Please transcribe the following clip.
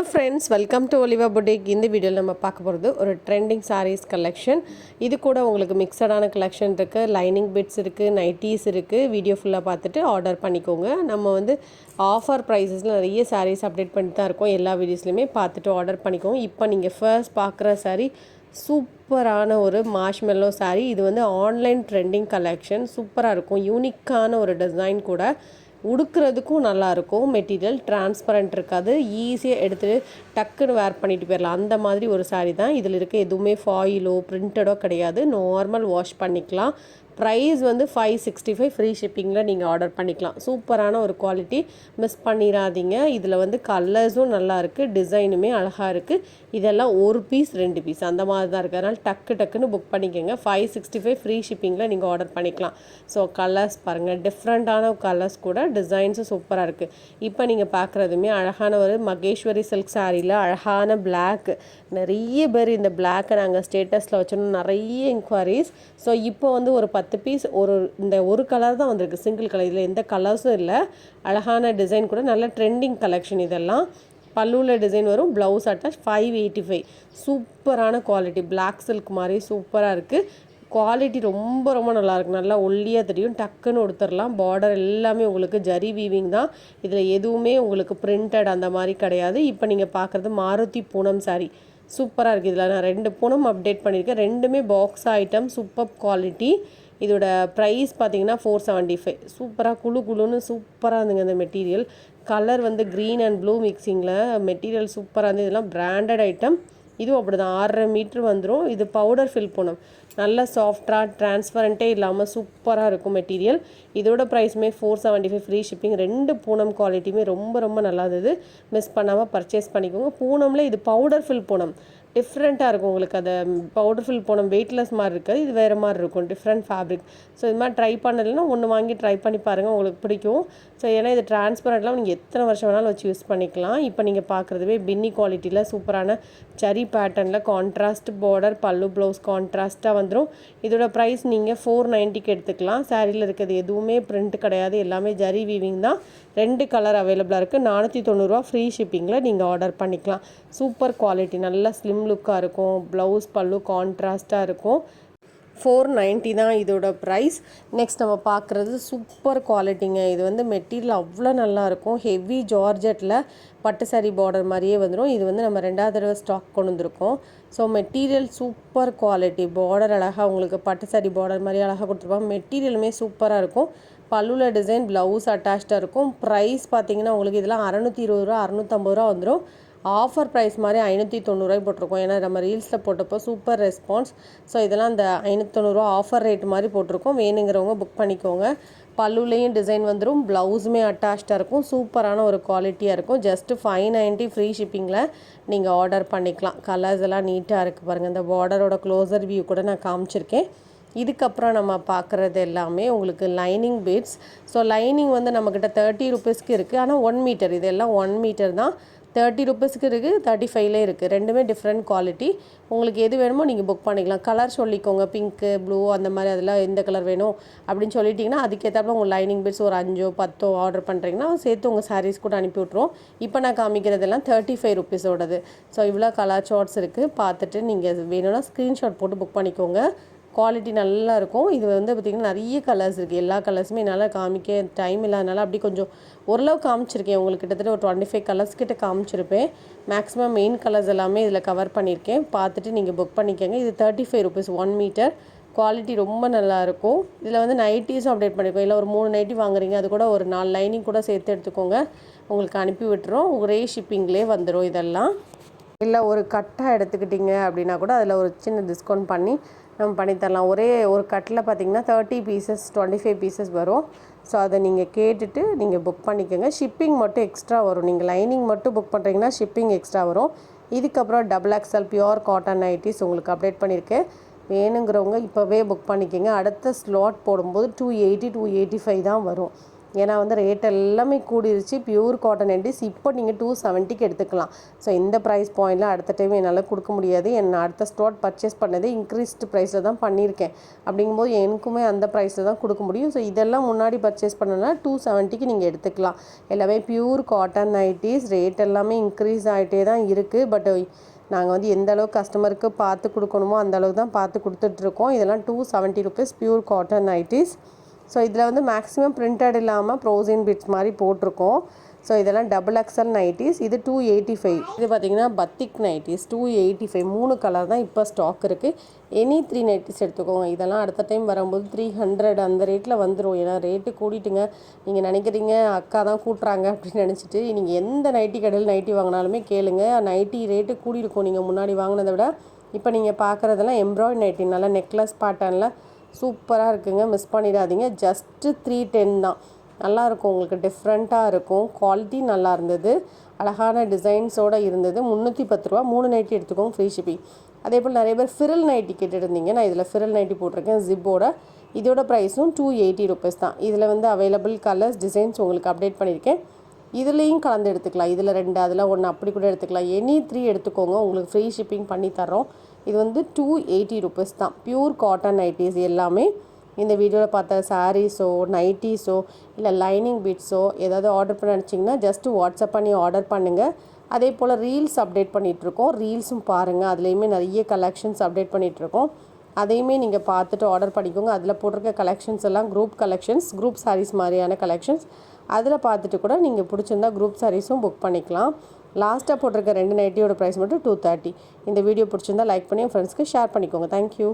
Hello friends, welcome to Oliva boutique. இந்த வீடியோவில் நம்ம பார்க்க போகிறது ஒரு ட்ரெண்டிங் சாரீஸ் கலெக்ஷன். இது கூட உங்களுக்கு மிக்சடான கலெக்ஷன் இருக்குது, லைனிங் பிட்ஸ் இருக்குது, நைட்டீஸ் இருக்குது. வீடியோ ஃபுல்லாக பார்த்துட்டு ஆர்டர் பண்ணிக்கோங்க. நம்ம வந்து ஆஃபர் ப்ரைஸஸில் நிறைய சாரீஸ் அப்டேட் பண்ணிட்டு தான் இருக்கோம். எல்லா வீடியோஸ்லையுமே பார்த்துட்டு ஆர்டர் பண்ணிக்கோங்க. இப்போ நீங்கள் ஃபர்ஸ்ட் பார்க்குற சாரீ சூப்பரான ஒரு மார்ஷ்மெல்லோ சாரீ. இது வந்து ஆன்லைன் ட்ரெண்டிங் கலெக்ஷன். சூப்பராக இருக்கும், யூனிக்கான ஒரு டிசைன் கூட. உடுக்கிறதுக்கும் நல்லாயிருக்கும். மெட்டீரியல் டிரான்ஸ்பரண்ட் இருக்காது, ஈஸியாக எடுத்துகிட்டு டக்குன்னு வேர் பண்ணிட்டு போயிடலாம். அந்த மாதிரி ஒரு சாரீ தான். இதில் இருக்க எதுவுமே ஃபாயிலோ பிரிண்டடோ கிடையாது. நார்மல் வாஷ் பண்ணிக்கலாம். ப்ரைஸ் வந்து 565 ஃப்ரீ ஷிப்பிங்கில் நீங்கள் ஆர்டர் பண்ணிக்கலாம். சூப்பரான ஒரு குவாலிட்டி, மிஸ் பண்ணிடாதீங்க. இதில் வந்து கலர்ஸும் நல்லா இருக்குது, டிசைனுமே அழகாக இருக்குது. இதெல்லாம் ஒரு பீஸ் 2 பீஸ் அந்த மாதிரி தான் இருக்குது. அதனால் டக்குன்னு புக் பண்ணிக்கோங்க. 565 ஃப்ரீ ஷிப்பிங்கில் நீங்கள் ஆர்டர் பண்ணிக்கலாம். ஸோ கலர்ஸ் பாருங்கள், டிஃப்ரெண்ட்டான கலர்ஸ் கூட, டிசைன்ஸும் சூப்பராக இருக்குது. இப்போ நீங்கள் பார்க்குறதுமே அழகான ஒரு மகேஸ்வரி சில்க் சாரியில் அழகான பிளாக். நிறைய பேர் இந்த பிளாக்கை நாங்கள் ஸ்டேட்டஸில் வச்சோன்னா நிறைய என்கொயரிஸ். ஸோ இப்போ வந்து ஒரு 10 பீஸ் இந்த ஒரு கலர் தான் வந்திருக்கு, சிங்கிள் கலர். இதில் எந்த கலர்ஸும் இல்லை. அழகான டிசைன் கூட, நல்ல ட்ரெண்டிங் கலெக்ஷன். இதெல்லாம் பல்லுவில் டிசைன் வரும், ப்ளவுஸ் அட்டாச். 585 சூப்பரான குவாலிட்டி, பிளாக் சில்க் மாதிரி சூப்பராக இருக்குது. குவாலிட்டி ரொம்ப நல்லாயிருக்கு. நல்லா ஒல்லியாக தெரியும், டக்குன்னு கொடுத்துடலாம். பார்டர் எல்லாமே உங்களுக்கு ஜரி வீவிங் தான். இதில் எதுவுமே உங்களுக்கு பிரிண்டட் அந்த மாதிரி கிடையாது. இப்போ நீங்கள் பார்க்குறது மாருதி பூனம் சாரீ. சூப்பராக இருக்குது. இதில் நான் 2 பூனம் அப்டேட் பண்ணியிருக்கேன். ரெண்டுமே பாக்ஸ் ஐட்டம், சூப்பர் குவாலிட்டி. இதோட ப்ரைஸ் பார்த்தீங்கன்னா 475. சூப்பராக குழுன்னு சூப்பராக இருந்துங்க இந்த மெட்டீரியல். கலர் வந்து க்ரீன் அண்ட் ப்ளூ மிக்சிங்கில் மெட்டீரியல் சூப்பராக இருந்தது. இதெல்லாம் பிராண்டட் ஐட்டம். இதுவும் அப்படி தான் 6.5 மீட்ரு வந்துடும். இது பவுடர் ஃபில் பூனம், நல்ல சாஃப்டாக டிரான்ஸ்பரண்ட்டே இல்லாமல் சூப்பராக இருக்கும் மெட்டீரியல். இதோட ப்ரைஸுமே 475 ஃப்ரீ ஷிப்பிங். 2 பூனம் குவாலிட்டியுமே ரொம்ப நல்லா இருந்தது. மிஸ் பண்ணாமல் பர்ச்சேஸ் பண்ணிக்கோங்க. பூனமில் இது பவுடர் ஃபில் பூனம், டிஃப்ரெண்ட்டாக இருக்கும். உங்களுக்கு அதை பவுடர் ஃபில் பூனம் வெயிட்லெஸ் மாதிரி இருக்காது, இது வேறு மாதிரி இருக்கும், டிஃப்ரெண்ட் ஃபேப்ரிக். ஸோ இது மாதிரி ட்ரை பண்ணலைன்னா ஒன்று வாங்கி ட்ரை பண்ணி பாருங்கள், உங்களுக்கு பிடிக்கும். ஸோ ஏன்னா இது டிரான்ஸ்பரண்ட்லாம் நீங்கள் எத்தனை வருஷம் வேணாலும் வச்சு யூஸ் பண்ணிக்கலாம். இப்போ நீங்கள் பார்க்குறதுவே பின்னி குவாலிட்டியில் சூப்பரான சரி பேட்டர்னில் கான்ட்ராஸ்ட் பார்டர், பல்லு ப்ளவுஸ் கான்ட்ராஸ்ட்டாக வந்துடும். இதோட ப்ரைஸ் நீங்கள் 490க்கு எடுத்துக்கலாம். சாரியில் இருக்கிறது எதுவுமே பிரிண்ட் கிடையாது, எல்லாமே ஜரி வீவிங் தான். 2 கலர் அவைலபிளாக இருக்குது. 490 ஃப்ரீ ஷிப்பிங்கில் நீங்கள் ஆர்டர் பண்ணிக்கலாம். சூப்பர் குவாலிட்டி, நல்லா ஸ்லிம் லுக்காக இருக்கும். ப்ளவுஸ் பல்லு கான்ட்ராஸ்ட்டாக இருக்கும். 490 தான் இதோட ப்ரைஸ். நெக்ஸ்ட் நம்ம பார்க்குறது சூப்பர் குவாலிட்டிங்க. இது வந்து மெட்டீரியல் அவ்வளோ நல்லாயிருக்கும். ஹெவி ஜார்ஜெட்டில் பட்டு சாரி பார்டர் மாதிரியே வந்துடும். இது வந்து நம்ம 2வது தடவை ஸ்டாக் கொண்டு வந்திருக்கோம். So material super quality. Border அழகாக உங்களுக்கு பட்டு சாரி பார்டர் மாதிரி அழகாக கொடுத்துருப்பாங்க. மெட்டீரியலுமே சூப்பராக இருக்கும். பல்லுவில் டிசைன், ப்ளவுஸ் அட்டாச்சாக இருக்கும். ப்ரைஸ் பார்த்தீங்கன்னா உங்களுக்கு இதெல்லாம் 620 650 வந்துடும். ஆஃபர் ப்ரைஸ் மாதிரி 590 போட்டிருக்கோம். ஏன்னா நம்ம ரீல்ஸில் போட்டப்போ சூப்பர் ரெஸ்பான்ஸ். ஸோ இதெல்லாம் அந்த 590 ஆஃபர் ரேட் மாதிரி போட்டிருக்கோம். வேணுங்கிறவங்க புக் பண்ணிக்கோங்க. பல்லுலேயும் டிசைன் வந்துடும், ப்ளவுஸுமே அட்டாச்சாக இருக்கும். சூப்பரான ஒரு குவாலிட்டியாக இருக்கும். ஜஸ்ட்டு 590 ஃப்ரீ ஷிப்பிங்கில் நீங்கள் ஆர்டர் பண்ணிக்கலாம். கலர்ஸ் எல்லாம் நீட்டாக இருக்குது பாருங்கள். இந்த பார்டரோட க்ளோசர் வியூ கூட நான் காமிச்சிருக்கேன். இதுக்கப்புறம் நம்ம பார்க்குறது எல்லாமே உங்களுக்கு லைனிங் பீட்ஸ். ஸோ லைனிங் வந்து நம்மக்கிட்ட 30 ருபீஸ்க்கு இருக்குது. ஆனால் 1 மீட்டர், இதெல்லாம் 1 மீட்டர் தான். 30 ருபீஸ்க்கு இருக்குது, 35லே இருக்குது. ரெண்டுமே டிஃப்ரெண்ட் குவாலிட்டி. உங்களுக்கு எது வேணுமோ நீங்கள் புக் பண்ணிக்கலாம். கலர் சொல்லிக்கோங்க, பிங்க்கு, ப்ளூ அந்த மாதிரி. அதெல்லாம் எந்த கலர் வேணும் அப்படின்னு சொல்லிட்டிங்கன்னா அதுக்கேற்றாப்புல உங்கள் லைனிங் பீட்ஸ் ஒரு 5 10 ஆர்டர் பண்ணுறீங்கன்னா சேர்த்து உங்கள் சாரீஸ் கூட அனுப்பி விட்ருவோம். இப்போ நான் காமிக்கிறதெல்லாம் 35 ருபீஸோடது. ஸோ இவ்வளோ கலர் சார்ட்ஸ் இருக்குது. பார்த்துட்டு நீங்கள் வேணும்னா ஸ்க்ரீன்ஷாட் போட்டு புக் பண்ணிக்கோங்க. குவாலிட்டி நல்லா இருக்கும். இது வந்து பார்த்திங்கன்னா நிறைய கலர்ஸ் இருக்குது. எல்லா கலர்ஸுமே என்னால் காமிக்க டைம் இல்லாதனால அப்படி கொஞ்சம் ஓரளவு காமிச்சிருக்கேன். உங்களுக்கு கிட்டத்தட்ட ஒரு 25 கலர்ஸ் கிட்ட காமிச்சிருப்பேன். மேக்ஸிமம் மெயின் கலர்ஸ் எல்லாமே இதில் கவர் பண்ணியிருக்கேன். பார்த்துட்டு நீங்கள் புக் பண்ணிக்கோங்க. இது 35 ருபீஸ் 1 மீட்டர். குவாலிட்டி ரொம்ப நல்லாயிருக்கும். இதில் வந்து நைட்டிஸும் அப்டேட் பண்ணியிருக்கோம். இல்லை ஒரு 3 நைட்டி வாங்குறீங்க, அது கூட ஒரு 4 லைனிங் கூட சேர்த்து எடுத்துக்கோங்க. உங்களுக்கு அனுப்பி விட்டுரும். ஒரே ஷிப்பிங்லேயே வந்துடும். இதெல்லாம் இல்லை ஒரு கட்டாக எடுத்துக்கிட்டிங்க அப்படின்னா கூட அதில் ஒரு சின்ன டிஸ்கவுண்ட் பண்ணி நம்ம பண்ணித்தரலாம். ஒரே ஒரு கட்டில் பார்த்திங்கன்னா 30 பீசஸ் 25 பீசஸ் வரும். ஸோ அதை நீங்கள் கேட்டுட்டு நீங்கள் புக் பண்ணிக்கோங்க. ஷிப்பிங் மட்டும் எக்ஸ்ட்ரா வரும். நீங்கள் லைனிங் மட்டும் புக் பண்ணுறீங்கன்னா ஷிப்பிங் எக்ஸ்ட்ரா வரும். இதுக்கப்புறம் XXL பியூர் காட்டன் நைட்டிஸ் உங்களுக்கு அப்டேட் பண்ணியிருக்கேன். வேணுங்கிறவங்க இப்போவே புக் பண்ணிக்கோங்க. அடுத்த ஸ்லாட் போடும்போது 280 285 தான் வரும். ஏன்னா வந்து ரேட் எல்லாமே கூடிருச்சு. பியூர் காட்டன் நைட்டிஸ் இப்போ நீங்கள் 270க்கு எடுத்துக்கலாம். ஸோ இந்த ப்ரைஸ் பாயிண்டில் அடுத்த டைம் என்னால் கொடுக்க முடியாது. அடுத்த ஸ்டார்ட் பர்ச்சேஸ் பண்ணது இன்க்ரீஸ்டு ப்ரைஸில் தான் பண்ணியிருக்கேன். அப்படிங்கும்போது எனக்குமே அந்த ப்ரைஸில் தான் கொடுக்க முடியும். ஸோ இதெல்லாம் முன்னாடி பர்ச்சேஸ் பண்ணனா 270க்கு நீங்கள் எடுத்துக்கலாம். எல்லாமே பியூர் காட்டன் நைட்டிஸ். ரேட் எல்லாமே இன்க்ரீஸ் ஆகிட்டே தான் இருக்குது. பட் நாங்கள் வந்து எந்த அளவுக்கு கஸ்டமருக்கு பார்த்து கொடுக்கணுமோ அந்த அளவுக்கு தான் பார்த்து கொடுத்துட்ருக்கோம். இதெல்லாம் 270 rupees pure cotton nighties. So இதில் வந்து மேக்ஸிமம் பிரிண்டட் இல்லாமல் ப்ரோசின் பிட்ஸ் மாதிரி போட்டிருக்கோம். ஸோ இதெல்லாம் XXL நைட்டிஸ். இது 285. இது பார்த்திங்கன்னா பத்திக் நைட்டிஸ் 285. 3 கலர் தான் இப்போ ஸ்டாக் இருக்குது. எனி 3 நைட்டிஸ் எடுத்துக்கோங்க. இதெல்லாம் அடுத்த டைம் வரும்போது 300 அந்த ரேட்டில் வந்துடும். ஏன்னா ரேட்டு கூட்டிட்டுங்க. நீங்கள் நினைக்கிறீங்க அக்கா தான் கூட்டுறாங்க அப்படின்னு நினச்சிட்டு நீங்கள் எந்த நைட்டி கடையில் நைட்டி வாங்கினாலுமே கேளுங்க, நைட்டி ரேட்டு கூடியிருக்கும். நீங்கள் முன்னாடி வாங்கினதை விட இப்போ நீங்கள் பார்க்குறதெல்லாம் எம்ப்ராய்டரி நைட்டி, நல்லா நெக்லஸ் பேட்டர்னில் சூப்பராக இருக்குங்க. மிஸ் பண்ணிடாதீங்க. ஜஸ்ட்டு 310 தான். நல்லாயிருக்கும், உங்களுக்கு டிஃப்ரெண்ட்டாக இருக்கும். குவாலிட்டி நல்லா இருந்தது, அழகான டிசைன்ஸோடு இருந்தது. 310 ரூபா. 3 நைட்டி எடுத்துக்கோங்க, ஃப்ரீ ஷிப்பிங். அதே போல் நிறைய பேர் ஃபிரல் நைட்டி கேட்டுருந்தீங்க. நான் இதில் ஃபிரல் நைட்டி போட்டிருக்கேன் ஜிப்போட. இதோட ப்ரைஸும் 280 ருபீஸ் தான். இதில் வந்து அவைலபிள் கலர்ஸ் டிசைன்ஸ் உங்களுக்கு அப்டேட் பண்ணியிருக்கேன். இதுலேயும் கலந்து எடுத்துக்கலாம். இதில் 2 அதில் 1 அப்படி கூட எடுத்துக்கலாம். எனி 3 எடுத்துக்கோங்க, உங்களுக்கு ஃப்ரீ ஷிப்பிங் பண்ணி தர்றோம். இது வந்து 280 ருபீஸ் தான். பியூர் காட்டன் நைட்டிஸ் எல்லாமே. இந்த வீடியோவில் பார்த்த சாரீஸோ நைட்டிஸோ இல்லை லைனிங் பிட்ஸோ ஏதாவது ஆர்டர் பண்ண நினச்சிங்கன்னா ஜஸ்ட்டு வாட்ஸ்அப் பண்ணி ஆர்டர் பண்ணுங்கள். அதே போல் ரீல்ஸ் அப்டேட் பண்ணிகிட்ருக்கோம். ரீல்ஸும் பாருங்கள், அதுலேயுமே நிறைய கலெக்ஷன்ஸ் அப்டேட் பண்ணிகிட்ருக்கோம். அதையுமே நீங்கள் பார்த்துட்டு ஆர்டர் பண்ணிக்கோங்க. அதில் போட்டிருக்க கலெக்ஷன்ஸ் எல்லாம் குரூப் கலெக்ஷன்ஸ், குரூப் சாரீஸ் மாதிரியான கலெக்ஷன்ஸ். அதில் பார்த்துட்டு கூட நீங்கள் பிடிச்சிருந்தா குரூப் சாரீஸும் புக் பண்ணிக்கலாம். லாஸ்ட்டாக போட்டிருக்க 2 நைட்டியோட ப்ரைஸ் மட்டும் 230. இந்த வீடியோ பிடிச்சிருந்தா லைக் பண்ணி ஃப்ரெண்ட்ஸ்க்கு ஷேர் பண்ணிக்கோங்க. தேங்க்யூ.